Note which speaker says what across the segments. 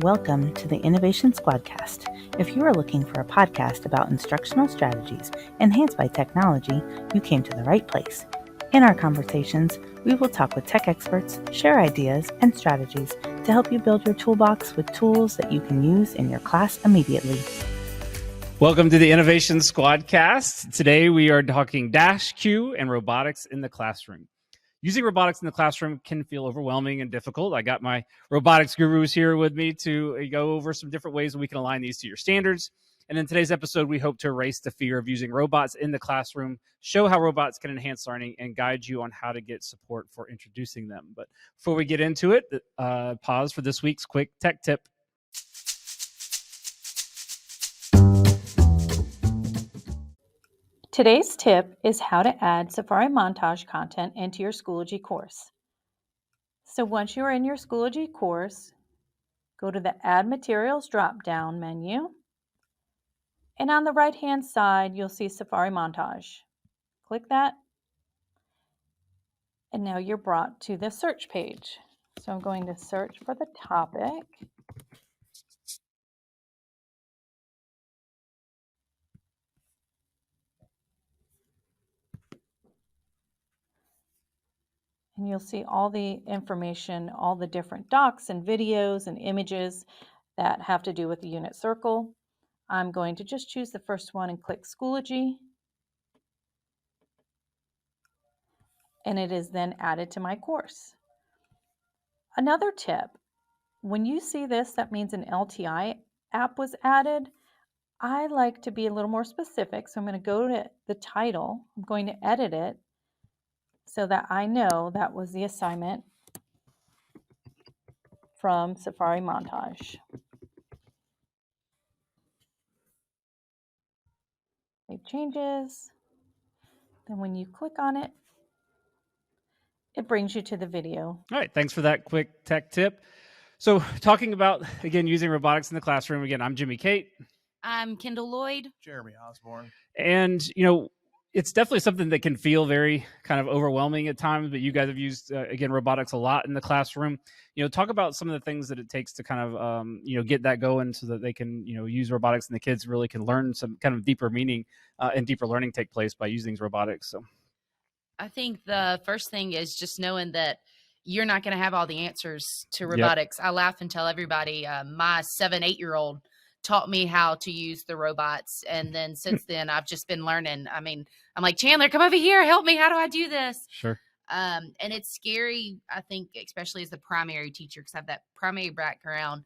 Speaker 1: Welcome to the Innovation Squadcast. If you are looking for a podcast about instructional strategies enhanced by technology, you came to the right place. In our conversations, we will talk with tech experts, share ideas and strategies to help you build your toolbox with tools that you can use in your class immediately.
Speaker 2: Welcome to the Innovation Squadcast. Today we are talking Dash Q and robotics in the classroom. Using robotics in the classroom can feel overwhelming and difficult. I got my robotics gurus here with me to go over some different ways that we can align these to your standards. And in today's episode, we hope to erase the fear of using robots in the classroom, show how robots can enhance learning, and guide you on how to get support for introducing them. But before we get into it, pause for this week's quick tech tip.
Speaker 3: Today's tip is how to add Safari montage content into your Schoology course. So once you are in your Schoology course, go to the Add Materials drop-down menu, and on the right-hand side, you'll see Safari montage. Click that, and now you're brought to the search page. So I'm going to search for the topic. And you'll see all the information, all the different docs and videos and images that have to do with the unit circle. I'm going to just choose the first one and click Schoology. And it is then added to my course. Another tip, when you see this, that means an LTI app was added. I like to be a little more specific, so I'm going to go to the title. I'm going to edit it so that I know that was the assignment from Safari Montage. Save changes. Then when you click on it, it brings you to the video.
Speaker 2: All right, thanks for that quick tech tip. So talking about, again, using robotics in the classroom, again, I'm Jimmy Kate.
Speaker 4: I'm Kendall Lloyd.
Speaker 5: Jeremy Osborne.
Speaker 2: And, it's definitely something that can feel very kind of overwhelming at times, but you guys have used, again, robotics a lot in the classroom. Talk about some of the things that it takes to kind of, get that going so that they can, use robotics and the kids really can learn some kind of deeper meaning and deeper learning take place by using robotics. So
Speaker 4: I think the first thing is just knowing that you're not going to have all the answers to robotics. Yep. I laugh and tell everybody my 7-8-year-old taught me how to use the robots. And then since then, I've just been learning. I mean, I'm like, Chandler, come over here. Help me. How do I do this?
Speaker 2: Sure.
Speaker 4: And it's scary, I think, especially as the primary teacher, because I have that primary background.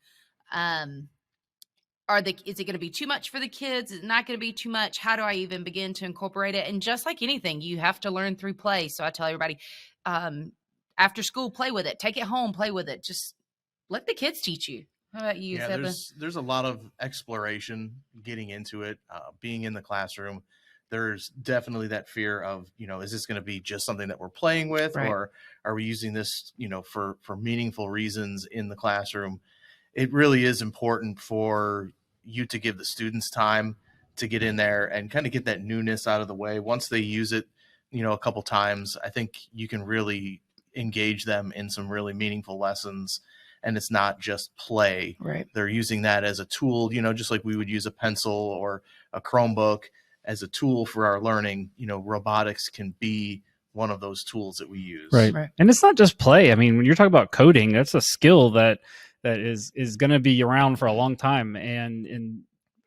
Speaker 4: Is it going to be too much for the kids? Is it not going to be too much? How do I even begin to incorporate it? And just like anything, you have to learn through play. So I tell everybody, after school, play with it. Take it home, play with it. Just let the kids teach you. How about you, Seba?
Speaker 5: There's a lot of exploration getting into it, being in the classroom. There's definitely that fear of, is this going to be just something that we're playing with, right, or are we using this, for meaningful reasons in the classroom? It really is important for you to give the students time to get in there and kind of get that newness out of the way. Once they use it, a couple times, I think you can really engage them in some really meaningful lessons. And it's not just play.
Speaker 4: Right.
Speaker 5: They're using that as a tool, just like we would use a pencil or a Chromebook as a tool for our learning. Robotics can be one of those tools that we use.
Speaker 2: Right. And it's not just play. I mean, when you're talking about coding, that's a skill that is going to be around for a long time. And in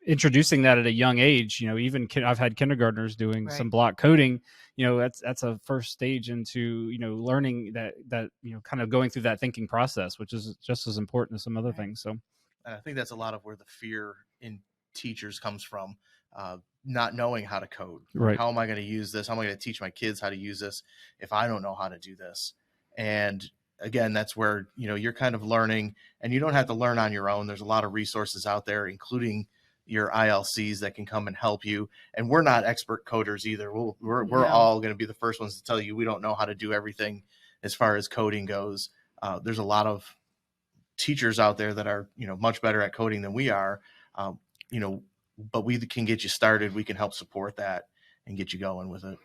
Speaker 2: introducing that at a young age, even I've had kindergartners doing some block coding. That's a first stage into, learning that, kind of going through that thinking process, which is just as important as some other things. So,
Speaker 5: and I think that's a lot of where the fear in teachers comes from, not knowing how to code.
Speaker 2: Right.
Speaker 5: How am I going to use this? How am I going to teach my kids how to use this if I don't know how to do this? And again, that's where, you're kind of learning, and you don't have to learn on your own. There's a lot of resources out there, including your ILCs that can come and help you. And we're not expert coders either. We're all going to be the first ones to tell you we don't know how to do everything as far as coding goes. There's a lot of teachers out there that are, much better at coding than we are, but we can get you started. We can help support that. and get you going with it.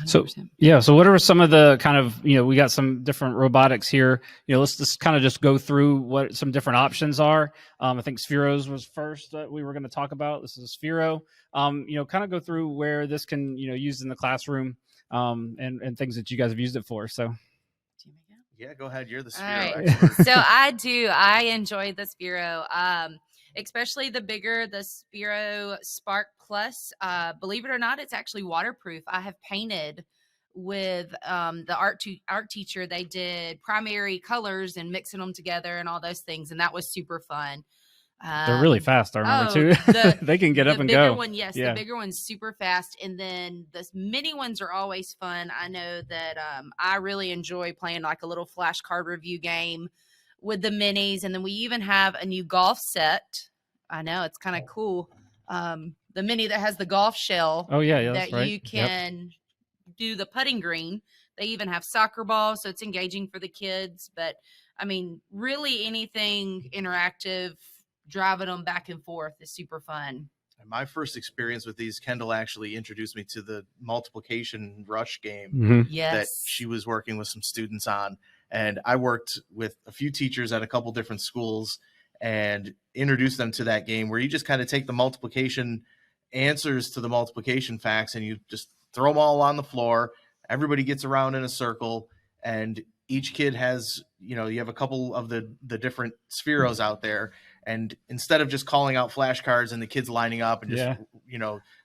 Speaker 2: So
Speaker 4: 100%.
Speaker 2: yeah, so what are some of the kind of, we got some different robotics here. Let's just kind of just go through what some different options are. I think Spheros was first that we were going to talk about. This is Sphero. Kind of go through where this can, used in the classroom, and things that you guys have used it for. So
Speaker 5: Yeah, go ahead. You're the
Speaker 4: All
Speaker 5: Sphero
Speaker 4: right.
Speaker 5: expert.
Speaker 4: So I enjoy the Sphero, especially the bigger, the Sphero Spark Plus. Believe it or not, it's actually waterproof. I have painted with the art teacher. They did primary colors and mixing them together and all those things, and that was super fun.
Speaker 2: they're really fast. I remember too. They can get up and
Speaker 4: bigger
Speaker 2: go.
Speaker 4: one, yes,
Speaker 2: Yeah.
Speaker 4: the bigger one's super fast, and then the mini ones are always fun. I know that I really enjoy playing like a little flashcard review game with the minis, and then we even have a new golf set. I know it's kind of cool. The mini that has the golf shell.
Speaker 2: Oh yeah,
Speaker 4: that
Speaker 2: that's right.
Speaker 4: you can do the putting green. They even have soccer balls, so it's engaging for the kids. But I mean, really anything interactive, driving them back and forth is super fun.
Speaker 5: And my first experience with these, Kendall actually introduced me to the multiplication rush game
Speaker 2: Mm-hmm.
Speaker 4: Yes.
Speaker 5: that she was working with some students on. And I worked with a few teachers at a couple different schools and introduced them to that game where you just kind of take the multiplication answers to the multiplication facts and you just throw them all on the floor. Everybody gets around in a circle, and each kid has, you have a couple of the different Spheros out there. And instead of just calling out flashcards and the kids lining up and just,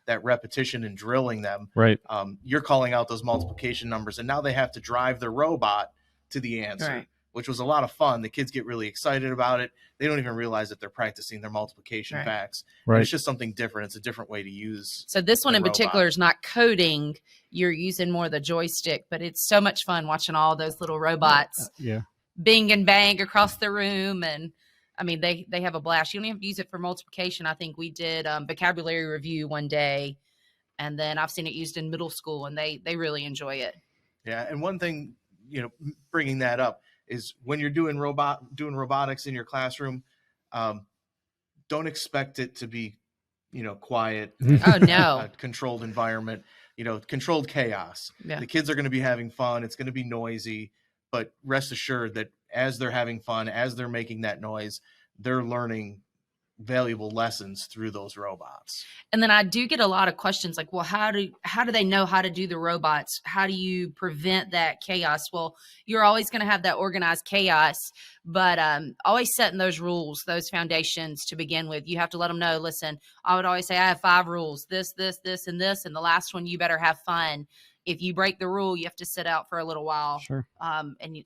Speaker 5: that repetition and drilling them,
Speaker 2: Right.
Speaker 5: You're calling out those multiplication numbers. And now they have to drive their robot to the answer,
Speaker 4: Right.
Speaker 5: which was a lot of fun. The kids get really excited about it. They don't even realize that they're practicing their multiplication
Speaker 4: Right.
Speaker 5: facts.
Speaker 2: Right.
Speaker 5: And it's just something different. It's a different way to use.
Speaker 4: So this one
Speaker 5: the
Speaker 4: in particular
Speaker 5: robot.
Speaker 4: is not coding. You're using more of the joystick, but it's so much fun watching all those little robots
Speaker 2: Yeah.
Speaker 4: bing and bang across the room. And I mean, they have a blast. You don't have to use it for multiplication. I think we did vocabulary review one day, and then I've seen it used in middle school, and they really enjoy it.
Speaker 5: Yeah. And one thing, bringing that up is when you're doing robotics in your classroom, don't expect it to be, quiet,
Speaker 4: Oh, no.
Speaker 5: a controlled environment, controlled chaos.
Speaker 4: Yeah.
Speaker 5: The kids are going to be having fun. It's going to be noisy, but rest assured that as they're having fun, as they're making that noise, they're learning valuable lessons through those robots.
Speaker 4: And then I do get a lot of questions like, well, how do they know how to do the robots? How do you prevent that chaos? Well, you're always going to have that organized chaos, but always setting those rules, those foundations to begin with. You have to let them know, listen, I would always say I have 5 rules, this, and this. And the last one, you better have fun. If you break the rule, you have to sit out for a little while.
Speaker 2: Sure.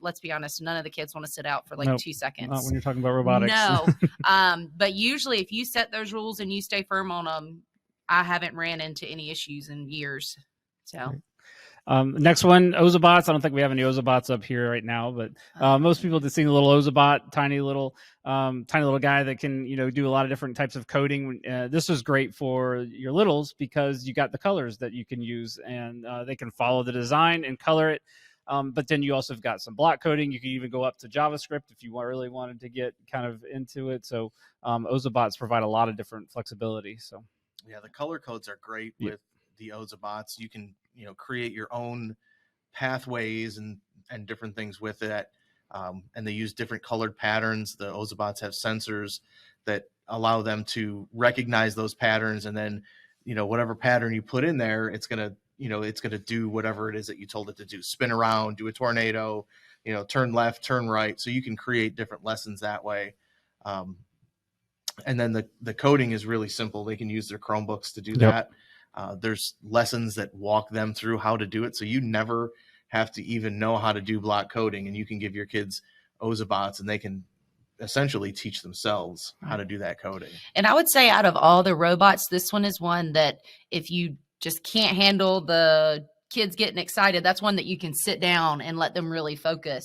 Speaker 4: Let's be honest, none of the kids want to sit out for like
Speaker 2: Nope,
Speaker 4: 2 seconds.
Speaker 2: Not when you're talking about robotics.
Speaker 4: No. But usually if you set those rules and you stay firm on them, I haven't ran into any issues in years. So
Speaker 2: next one, Ozobots. I don't think we have any Ozobots up here right now, but most people have seen the little Ozobot, tiny little guy that can, do a lot of different types of coding. This is great for your littles because you got the colors that you can use, and they can follow the design and color it. But then you also have got some block coding. You can even go up to JavaScript if you really wanted to get kind of into it. So Ozobots provide a lot of different flexibility. So
Speaker 5: yeah, the color codes are great with the Ozobots. You can, create your own pathways and different things with it. And they use different colored patterns. The Ozobots have sensors that allow them to recognize those patterns. And then, whatever pattern you put in there, it's going to do whatever it is that you told it to do. Spin around, do a tornado, turn left, turn right. So you can create different lessons that way. And then the coding is really simple. They can use their Chromebooks to do that. There's lessons that walk them through how to do it. So you never have to even know how to do block coding, and you can give your kids Ozobots and they can essentially teach themselves how to do that coding.
Speaker 4: And I would say out of all the robots, this one is one that if you just can't handle the kids getting excited, that's one that you can sit down and let them really focus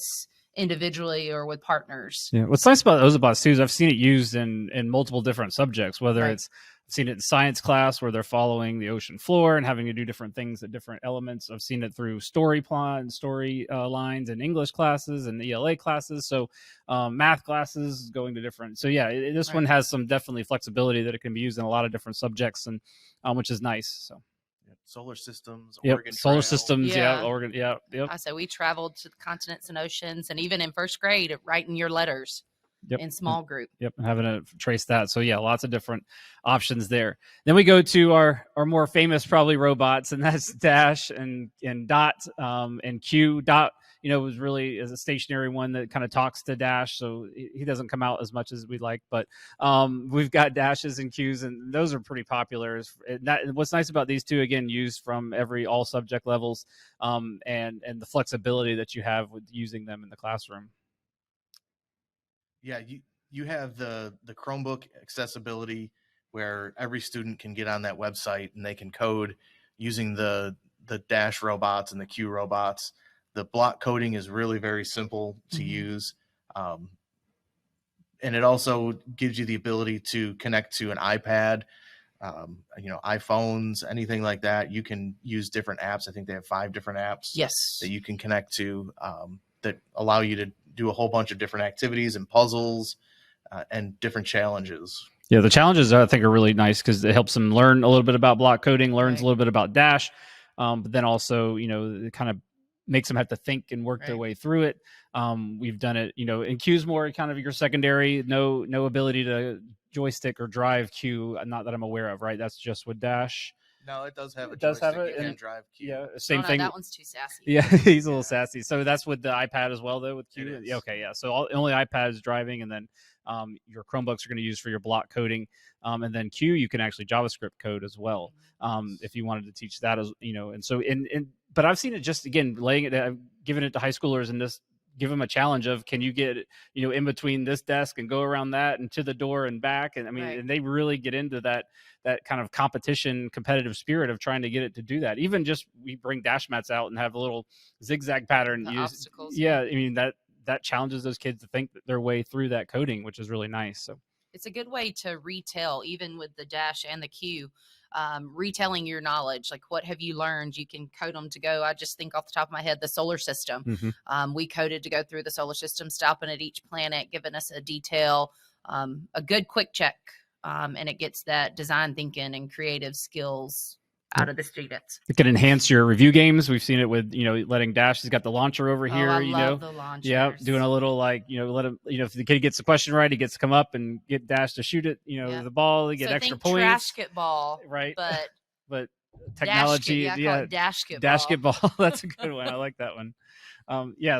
Speaker 4: individually or with partners.
Speaker 2: yeah, what's nice about Ozobots too is I've seen it used in multiple different subjects, whether
Speaker 4: Right.
Speaker 2: it's I've seen it in science class where they're following the ocean floor and having to do different things at different elements. I've seen it through story plot and story lines in English classes and ELA classes. So math classes going to different. So yeah, this one has some definitely flexibility that it can be used in a lot of different subjects, and which is nice. So
Speaker 5: solar systems,
Speaker 2: Yep.
Speaker 5: Oregon
Speaker 2: Solar
Speaker 5: Trail.
Speaker 2: systems.
Speaker 4: Yeah.
Speaker 2: Yeah. Oregon. Yeah. Yep.
Speaker 4: I said we traveled to the continents and oceans, and even in first grade, writing your letters
Speaker 2: Yep.
Speaker 4: in small group.
Speaker 2: Yep, and having to trace that. So yeah, lots of different options there. Then we go to our more famous probably robots, and that's Dash and Dot and Q. Dot, was really is a stationary one that kind of talks to Dash, so he doesn't come out as much as we'd like. But we've got Dashes and Qs, and those are pretty popular. What's nice about these two, again, used from all subject levels, and the flexibility that you have with using them in the classroom.
Speaker 5: Yeah, you have the Chromebook accessibility where every student can get on that website and they can code using the Dash robots and the Q robots. The block coding is really very simple to use. And it also gives you the ability to connect to an iPad, iPhones, anything like that. You can use different apps. I think they have 5 different apps that you can connect to that allow you to do a whole bunch of different activities and puzzles and different challenges.
Speaker 2: Yeah, the challenges I think are really nice because it helps them learn a little bit about block coding, learns
Speaker 4: Right.
Speaker 2: a little bit about Dash, but then also, it kind of makes them have to think and work their way through it. We've done it, and Q's more kind of your secondary, no ability to joystick or drive Q, not that I'm aware of, right? That's just with Dash.
Speaker 5: No, it does have a
Speaker 2: It does
Speaker 5: joystick.
Speaker 2: have it,
Speaker 5: You can
Speaker 2: and
Speaker 5: drive Q.
Speaker 2: Yeah, same thing.
Speaker 4: That one's too sassy.
Speaker 2: Yeah, he's a little sassy. So that's with the iPad as well, though, with Q.
Speaker 5: It is.
Speaker 2: Okay, yeah. So only iPad is driving, and then your Chromebooks are going to use for your block coding, and then Q you can actually JavaScript code as well, if you wanted to teach that as And so but I've seen it just again giving it to high schoolers and just give them a challenge of can you get in between this desk and go around that and to the door and back, and and they really get into that kind of competitive spirit of trying to get it to do that. Even just we bring dash mats out and have a little zigzag pattern.
Speaker 4: Obstacles.
Speaker 2: Yeah, that challenges those kids to think their way through that coding, which is really nice. So
Speaker 4: it's a good way to retell, even with the Dash and the Q, retelling your knowledge. Like, what have you learned? You can code them to go. I just think off the top of my head, the solar system. We coded to go through the solar system, stopping at each planet, giving us a detail, a good quick check, and it gets that design thinking and creative skills out of the students.
Speaker 2: It can enhance your review games. We've seen it with, letting Dash, he's got the launcher over here,
Speaker 4: I love the launchers.
Speaker 2: Yeah, doing a little let him, if the kid gets the question right, he gets to come up and get Dash to shoot it, the ball, get extra points.
Speaker 4: Trash-get-ball,
Speaker 2: right.
Speaker 4: But
Speaker 2: technology,
Speaker 4: Dash-get-ball.
Speaker 2: That's a good one. I like that one.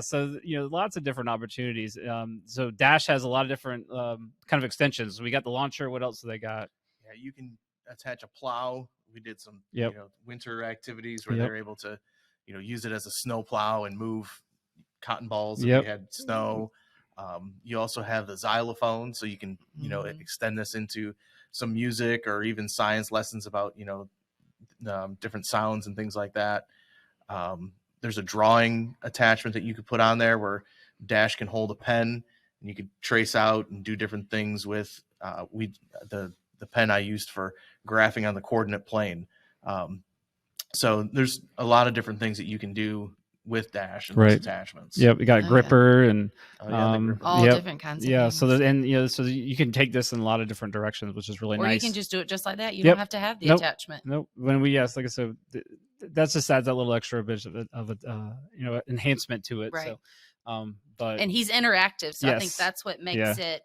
Speaker 2: So lots of different opportunities. So Dash has a lot of different kind of extensions. We got the launcher. What else do they got?
Speaker 5: Yeah, you can attach a plow. We did some winter activities where they're able to use it as a snow plow and move cotton balls if we had snow. You also have the xylophone, so you can extend this into some music or even science lessons about different sounds and things like that. There's a drawing attachment that you could put on there where Dash can hold a pen and you could trace out and do different things with the pen I used for graphing on the coordinate plane. So there's a lot of different things that you can do with Dash and those attachments.
Speaker 2: Yep, you got a gripper and
Speaker 4: all different kinds of things.
Speaker 2: So you can take this in a lot of different directions, which is really nice.
Speaker 4: Or you can just do it just like that. You don't have to have the attachment.
Speaker 2: Nope. When like I said, that just adds that little extra bit of enhancement to it.
Speaker 4: Right.
Speaker 2: So,
Speaker 4: and he's interactive, so I think that's what makes it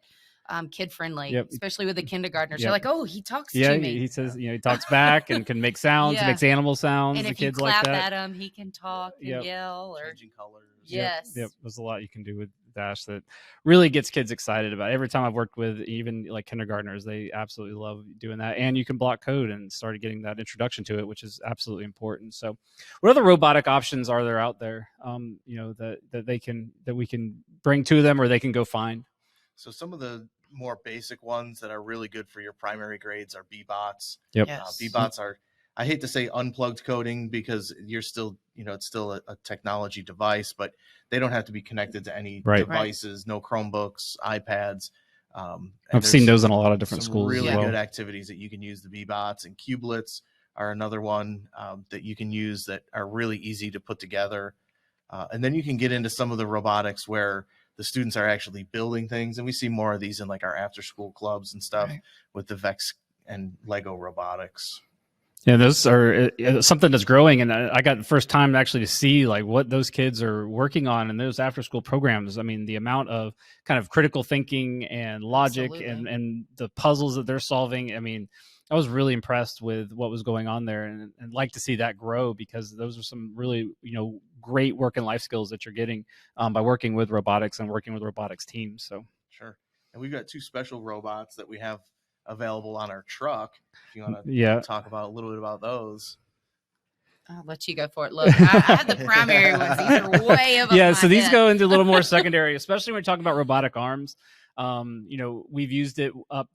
Speaker 4: kid friendly, especially with the kindergartners. You're like, oh, he talks to me.
Speaker 2: He says, he talks back and can make sounds. He makes animal sounds.
Speaker 4: And
Speaker 2: the
Speaker 4: if
Speaker 2: kids
Speaker 4: you clap
Speaker 2: like that.
Speaker 4: at him, he can talk and yell or
Speaker 5: changing colors.
Speaker 4: Yes.
Speaker 2: Yep. There's a lot you can do with Dash that really gets kids excited about it. Every time I've worked with even like kindergartners, they absolutely love doing that. And you can block code and start getting that introduction to it, which is absolutely important. So what other robotic options are there out there, that we can bring to them or they can go find?
Speaker 5: So some of the more basic ones that are really good for your primary grades are B-bots.
Speaker 2: Yep.
Speaker 5: B-bots are, I hate to say unplugged coding because you're still, it's still a technology device, but they don't have to be connected to any devices, no Chromebooks, iPads.
Speaker 2: I've seen those in a lot of different schools.
Speaker 5: Really
Speaker 2: as well.
Speaker 5: good activities that you can use the B-bots, and Qblets are another one that you can use that are really easy to put together. And then you can get into some of the robotics where the students are actually building things. And we see more of these in like our after school clubs and stuff with the Vex and Lego robotics.
Speaker 2: Yeah, those are something that's growing, and I got the first time actually to see like what those kids are working on in those after school programs. I mean, the amount of kind of critical thinking and logic and the puzzles that they're solving. I mean, I was really impressed with what was going on there, and like to see that grow, because those are some really great work and life skills that you're getting by working with robotics and working with robotics teams. So
Speaker 5: sure, and we've got 2 special robots that we have available on our truck. If you want to talk about a little bit about those.
Speaker 4: I'll let you go for it. Look, I have the primary ones. These are way above my
Speaker 2: so these
Speaker 4: head.
Speaker 2: go into a little more secondary, especially when we talk about robotic arms. We've used it up.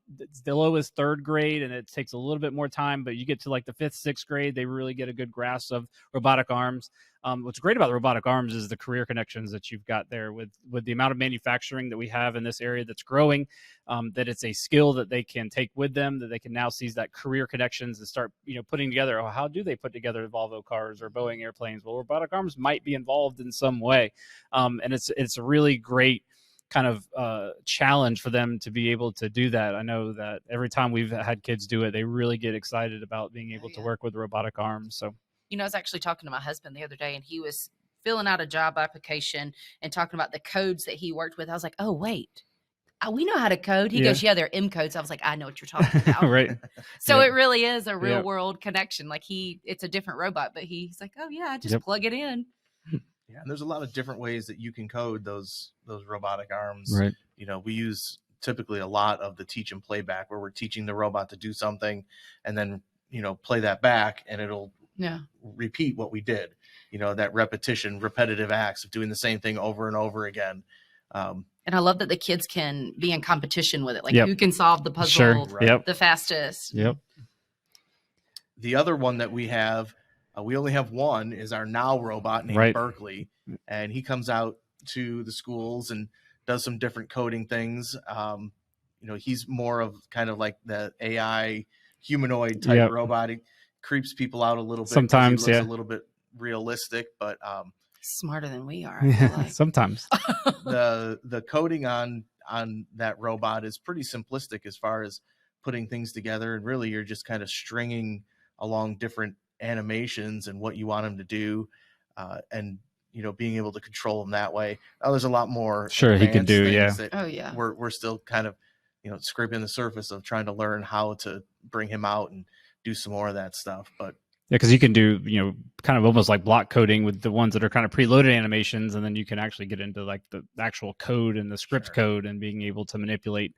Speaker 2: The lowest 3rd grade, and it takes a little bit more time, but you get to like the 5th, 6th grade, they really get a good grasp of robotic arms. What's great about the robotic arms is the career connections that you've got there with the amount of manufacturing that we have in this area that's growing, that it's a skill that they can take with them, that they can now seize that career connections and start, putting together, how do they put together Volvo cars or Boeing airplanes? Well, robotic arms might be involved in some way. And it's a really great kind of challenge for them to be able to do that. I know that every time we've had kids do it, they really get excited about being able to work with robotic arms. So,
Speaker 4: I was actually talking to my husband the other day, and he was filling out a job application and talking about the codes that he worked with. I was like, oh, wait, we know how to code. He goes, yeah, they're M codes. I was like, I know what you're talking about.
Speaker 2: Right.
Speaker 4: So it really is a real world connection. Like it's a different robot, but he's like, oh yeah, I just plug it in.
Speaker 5: Yeah, and there's a lot of different ways that you can code those robotic arms.
Speaker 2: Right.
Speaker 5: We use typically a lot of the teach and play back, where we're teaching the robot to do something and then, play that back, and it'll repeat what we did. That repetitive acts of doing the same thing over and over again.
Speaker 4: And I love that the kids can be in competition with it. Like who can solve the puzzle the fastest.
Speaker 2: Yep.
Speaker 5: The other one that we have, we only have one, is our Now robot named Berkeley. And he comes out to the schools and does some different coding things. He's more of kind of like the AI humanoid type robot. He creeps people out a little bit.
Speaker 2: Sometimes,
Speaker 5: he looks a little bit realistic, but
Speaker 4: smarter than we are. I feel like.
Speaker 2: Sometimes
Speaker 5: the coding on that robot is pretty simplistic as far as putting things together, and really you're just kind of stringing along different animations and what you want him to do, and being able to control them that way. Now there's a lot more
Speaker 2: he can do
Speaker 5: we're still kind of scraping the surface of trying to learn how to bring him out and do some more of that stuff. But
Speaker 2: because you can do kind of almost like block coding with the ones that are kind of preloaded animations, and then you can actually get into like the actual code and the script code, and being able to manipulate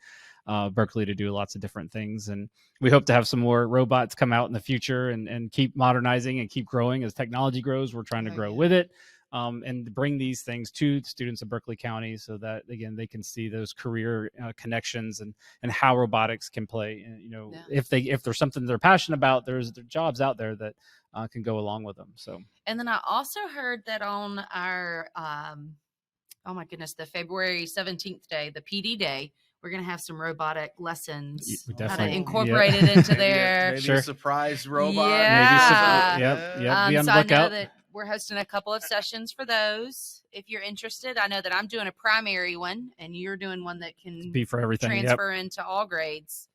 Speaker 2: Berkeley to do lots of different things. And we hope to have some more robots come out in the future and keep modernizing and keep growing as technology grows. We're trying to grow with it, and bring these things to the students of Berkeley County, so that again they can see those career connections and how robotics can play. And, if there's something they're passionate about, there's jobs out there that can go along with them. So,
Speaker 4: and then I also heard that on our oh my goodness, the February 17th day, the PD day, we're going to have some robotic lessons, how to incorporate it into there.
Speaker 5: Maybe a surprise robot.
Speaker 2: Yeah. Be on the
Speaker 4: lookout. I know that we're hosting a couple of sessions for those. If you're interested, I know that I'm doing a primary one, and you're doing one that can
Speaker 2: be for everything,
Speaker 4: transfer into all grades.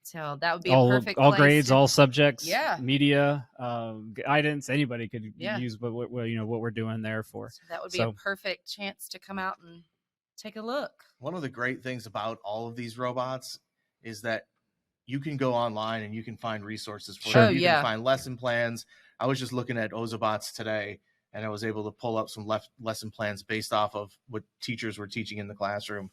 Speaker 4: So that would be
Speaker 2: all,
Speaker 4: a perfect
Speaker 2: all
Speaker 4: place
Speaker 2: grades, all subjects,
Speaker 4: yeah,
Speaker 2: media, guidance. Anybody could use what we're doing there for.
Speaker 4: So that would be a perfect chance to come out and take a look.
Speaker 5: One of the great things about all of these robots is that you can go online and you can find resources for them. You can find lesson plans. I was just looking at Ozobots today, and I was able to pull up some lesson plans based off of what teachers were teaching in the classroom.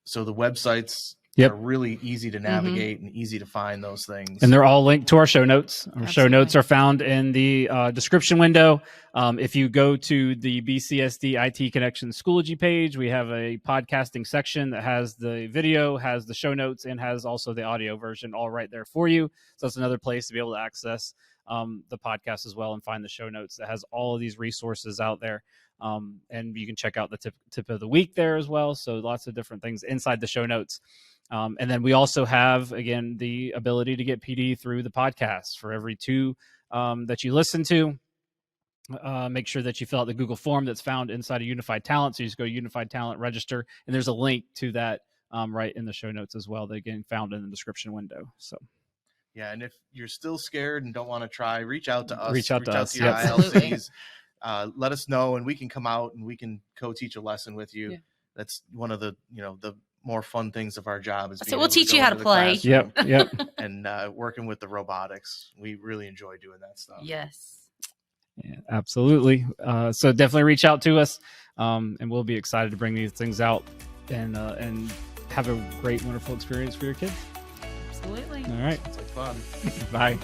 Speaker 5: So the websites are really easy to navigate and easy to find those things.
Speaker 2: And they're all linked to our show notes. Our show notes are found in the description window. If you go to the BCSD IT Connection Schoology page, we have a podcasting section that has the video, has the show notes, and has also the audio version all right there for you. So that's another place to be able to access the podcast as well and find the show notes that has all of these resources out there. And you can check out the tip of the week there as well. So lots of different things inside the show notes. And then we also have, again, the ability to get PD through the podcast. For every 2 that you listen to, make sure that you fill out the Google form that's found inside of Unified Talent. So you just go to Unified Talent, register, and there's a link to that right in the show notes as well, that again found in the description window. So
Speaker 5: Yeah, and if you're still scared and don't want to try, reach out to us.
Speaker 2: Reach out to us.
Speaker 5: your
Speaker 2: Yep.
Speaker 4: Absolutely.
Speaker 5: ILCs. Let us know, and we can come out and we can co-teach a lesson with you.
Speaker 4: Yeah.
Speaker 5: That's one of the the more fun things of our job is
Speaker 4: So
Speaker 5: being
Speaker 4: we'll
Speaker 5: able
Speaker 4: teach
Speaker 5: go
Speaker 4: you how
Speaker 5: into
Speaker 4: to
Speaker 5: the
Speaker 4: play.
Speaker 5: classroom
Speaker 2: Yep.
Speaker 5: and working with the robotics. We really enjoy doing that stuff.
Speaker 4: Yes.
Speaker 2: Yeah, absolutely. So definitely reach out to us, and we'll be excited to bring these things out and have a great, wonderful experience for your kids.
Speaker 4: Absolutely.
Speaker 2: All right.
Speaker 5: It's like fun.
Speaker 2: Bye.